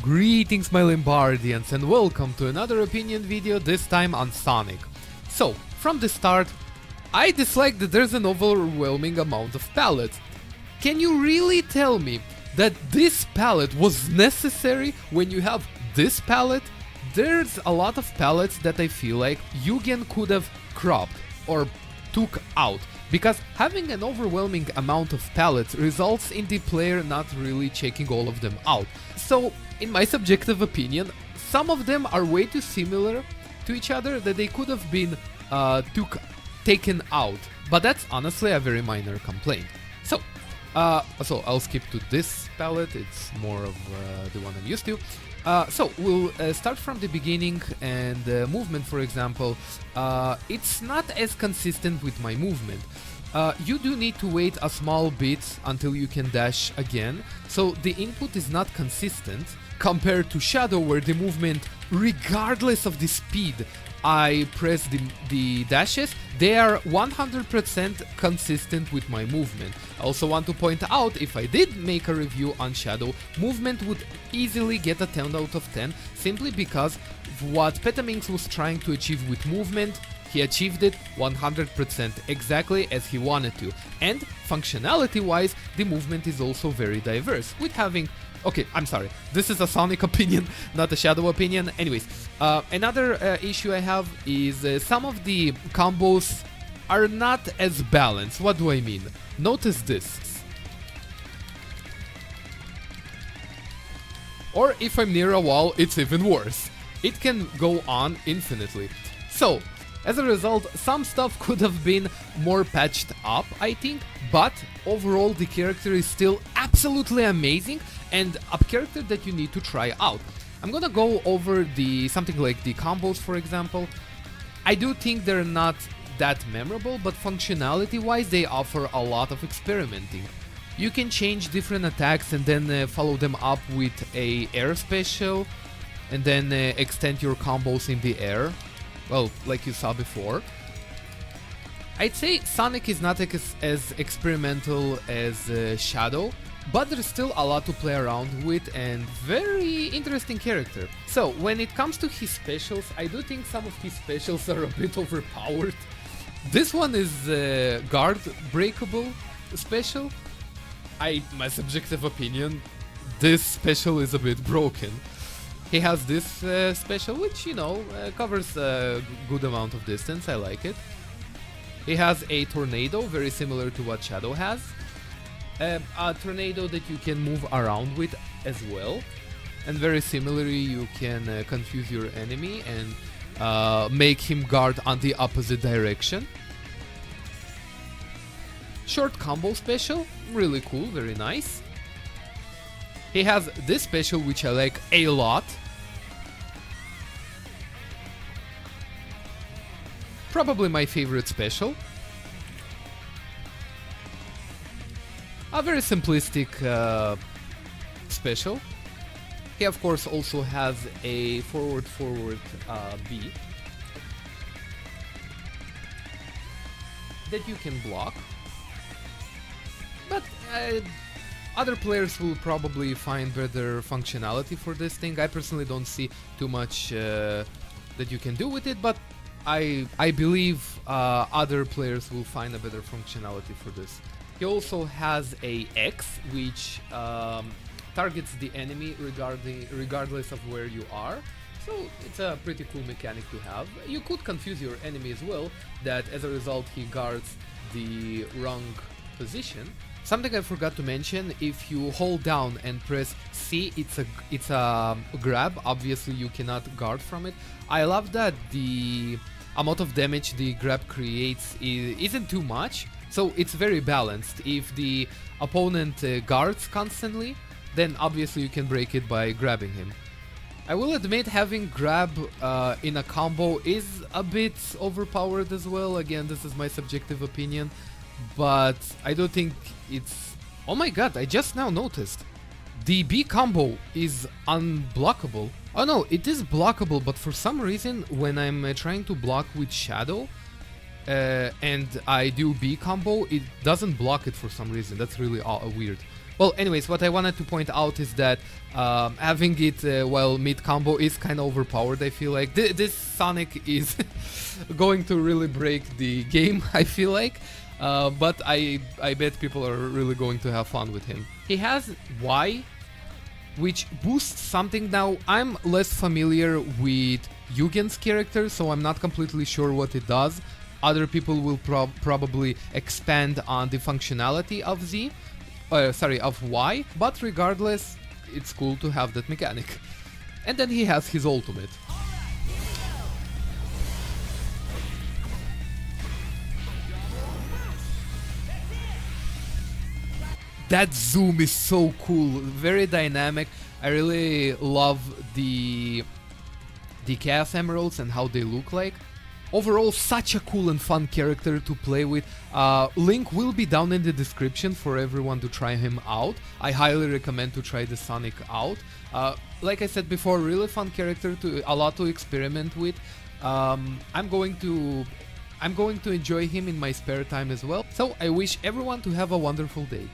Greetings my Lombardians and welcome to another opinion video, this time on Sonic. So, from the start, I dislike that there's an overwhelming amount of palettes. Can you really tell me that this palette was necessary when you have this palette? There's a lot of palettes that I feel like Yugen could have cropped or took out, because having an overwhelming amount of palettes results in the player not really checking all of them out. So, in my subjective opinion, some of them are way too similar to each other that they could have been taken out. But that's honestly a very minor complaint. So I'll skip to this palette, it's more of the one I'm used to. So we'll start from the beginning, and movement, for example, it's not as consistent with my movement. You do need to wait a small bit until you can dash again, so the input is not consistent compared to Shadow, where the movement, regardless of the speed I press the dashes, they are 100% consistent with my movement. I also want to point out, if I did make a review on Shadow, movement would easily get a 10 out of 10, simply because what Petaminx was trying to achieve with movement, he achieved it 100% exactly as he wanted to. And functionality wise, the movement is also very diverse, with having... Okay, I'm sorry, this is a Sonic opinion, not a Shadow opinion. Anyways, another issue I have is some of the combos are not as balanced. What do I mean? Notice this. Or if I'm near a wall, it's even worse. It can go on infinitely. So, as a result, some stuff could have been more patched up, I think, but overall the character is still absolutely amazing and a character that you need to try out. I'm gonna go over something like the combos, for example. I do think they're not that memorable, but functionality wise they offer a lot of experimenting. You can change different attacks and then follow them up with a air special, and then extend your combos in the air. Well, like you saw before. I'd say Sonic is not as experimental as Shadow, but there's still a lot to play around with and very interesting character. So, when it comes to his specials, I do think some of his specials are a bit overpowered. This one is guard breakable special. My subjective opinion, this special is a bit broken. He has this special, which, you know, covers a good amount of distance. I like it. He has a tornado, very similar to what Shadow has. A tornado that you can move around with as well. And very similarly, you can confuse your enemy and make him guard on the opposite direction. Short combo special, really cool, very nice. He has this special, which I like a lot. Probably my favorite special. A very simplistic special. He of course also has a forward B that you can block. But other players will probably find better functionality for this thing. I personally don't see too much that you can do with it, but I believe other players will find a better functionality for this. He also has a X, which targets the enemy regardless of where you are. So it's a pretty cool mechanic to have. You could confuse your enemy as well, that as a result he guards the wrong position. Something I forgot to mention, if you hold down and press C, it's a grab. Obviously you cannot guard from it. I love that the amount of damage the grab creates isn't too much, so it's very balanced. If the opponent guards constantly, then obviously you can break it by grabbing him. I will admit, having grab in a combo is a bit overpowered as well. Again, this is my subjective opinion, but I do think it's... Oh my god, I just now noticed. The B combo is unblockable. Oh no, it is blockable, but for some reason when I'm trying to block with Shadow, and I do B combo, it doesn't block it for some reason. That's really weird. Well, anyways, what I wanted to point out is that having it while mid combo is kind of overpowered, I feel like. This Sonic is going to really break the game, I feel like. But I bet people are really going to have fun with him. He has Y, which boosts something. Now, I'm less familiar with Yugen's character, so I'm not completely sure what it does. Other people will probably expand on the functionality of of Y, but regardless, it's cool to have that mechanic. And then he has his ultimate. That zoom is so cool, very dynamic. I really love the Chaos Emeralds and how they look like. Overall, such a cool and fun character to play with. Link will be down in the description for everyone to try him out. I highly recommend to try the Sonic out. Like I said before, really fun character, a lot to experiment with. I'm going to enjoy him in my spare time as well. So I wish everyone to have a wonderful day.